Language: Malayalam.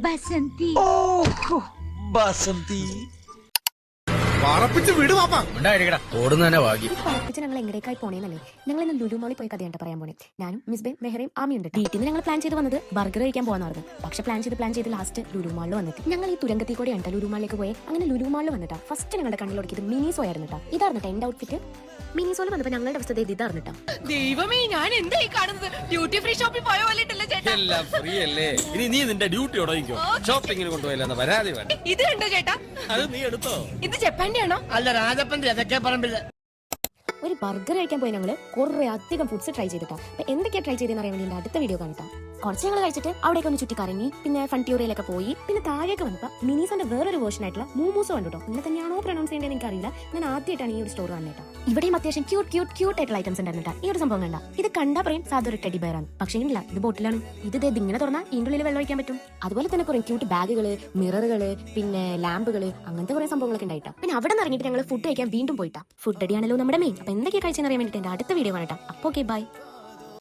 ബസന്തി. ബസന്തി ഓടുന്നതന്നെ ഭാഗ്യം. പറപ്പിച്ച് ഞങ്ങൾ എങ്ങടേക്കായി പോണേന്നല്ലേ? ഞങ്ങൾ ഇന്ന് ലുലു മോളിൽ പോയി കഥയാണ് പറയാൻ പോണേ. ഞാനും മിസ് ബേ മെഹറയും ആമിയുണ്ട്. വീട്ടിൽ നിന്ന് ഞങ്ങൾ പ്ലാൻ ചെയ്ത് വന്നത് ബർഗർ കഴിക്കാൻ പോകുന്നതായിരുന്നു. പക്ഷെ പ്ലാൻ ചെയ്ത് ലാസ്റ്റ് ലുലു മാളിൽ വന്നിട്ട് ഞങ്ങൾ ഈ തുരങ്കത്തിൽ കൂടെയാണ് ലുലു മാളിലേക്ക് പോയി. അങ്ങനെ ലുലു മാളിൽ വന്നിട്ടാ ഫസ്റ്റ് ഞങ്ങളുടെ കണ്ണിലൊടുക്കിയത് മിനിസോ ആയിരുന്നു കേട്ടോ. ഇതായിരുന്നു എന്റെ ഔട്ട്ഫിറ്റ്. മിനിസോയിൽ വന്നപ്പോൾ ഞങ്ങളുടെ അവസ്ഥ ഇതായിരുന്നു കേട്ടോ. ദൈവമേ, ഞാൻ എന്തായി കാണുന്നത്? ഡ്യൂട്ടി ഫ്രീ ഷോപ്പിൽ പോയ പോലെയല്ലേ ചേട്ടാ? എല്ലാം ഫ്രീ അല്ലേ? ഇനി നീ നിന്റെ ഡ്യൂട്ടി ഉടങ്ങിക്കോ. ഷോപ്പിങ്ങിന് കൊണ്ടുപോയില്ലെന്ന പരാതി വേണ്ട. ഇത് കണ്ടോ ചേട്ടാ? അത് നീ എടുത്തോ? ഇത് ജപ്പാന്റെ ആണോ? അല്ല, രാജപ്പന്റെ അതൊക്കെ പറമ്പില്ല. ഒരു ബർഗർ കഴിക്കാൻ പോയി ഞങ്ങൾ കുറെ അധികം ഫുഡ്സ് ട്രൈ ചെയ്തിട്ടാ. അപ്പൊ എന്തൊക്കെയാ ട്രൈ ചെയ്തെന്ന് അറിയാൻ വേണ്ടി അടുത്ത വീഡിയോ കാണിട്ടാ. കുറച്ച് ഞങ്ങൾ കഴിച്ചിട്ട് അവിടേക്ക് ഒന്ന് ചുറ്റി കറങ്ങി, പിന്നെ ഫൺട്യൂറിയിലൊക്കെ പോയി, പിന്നെ താഴേക്ക് വന്നപ്പോൾ മിനിസോന്റെ വേറൊരു വേർഷൻ ആയിട്ടുള്ള മൂമൂസോ കണ്ടു. ഇങ്ങനെ തന്നെയാണോ പ്രൊനൗൺസ് ചെയ്യേണ്ടത് എനിക്ക് അറിയില്ല. ഞാൻ ആദ്യമായിട്ടാണ് ഈ ഒരു സ്റ്റോർ കാണുന്നത്. ഇവിടെയും അത്യാവശ്യം ക്യൂട്ട് ആയിട്ടുള്ള ഐറ്റംസ് ഉണ്ടായിരുന്നു. ഈ ഒരു സംഭവം കണ്ട ഇത് കണ്ടാ പറയും സാധാരണ ടെഡി ബെയർ ആണ്. പക്ഷേ ഇല്ല, ഇത് ബോട്ടിലാണ്. ഇത് ഇങ്ങനെ തുറന്നാൽ ഇതിൻ്റെ ഉള്ളിൽ വെള്ളം ഒഴിക്കാൻ പറ്റും. അതുപോലെ തന്നെ കുറെ ക്യൂട്ട് ബാഗുകള്, മിററുകള്, പിന്നെ ലാമ്പുകള്, അങ്ങനത്തെ കുറെ സംഭവങ്ങളൊക്കെ ഉണ്ടായിട്ടാ. പിന്നെ അവിടെ നിന്ന് ഇറങ്ങിയിട്ട് ഞങ്ങൾ ഫുഡ് കഴിക്കാൻ വീണ്ടും പോയിട്ടാ. ഫുഡ് അടിയാണല്ലോ നമ്മുടെ മെയിൻ. അപ്പൊ എന്തൊക്കെയാ കഴിച്ചെന്ന് അറിയാൻ വേണ്ടിയിട്ട് എന്റെ അടുത്ത വീഡിയോ കാണട്ടാ. അപ്പോൾ ഓക്കെ, ബൈ.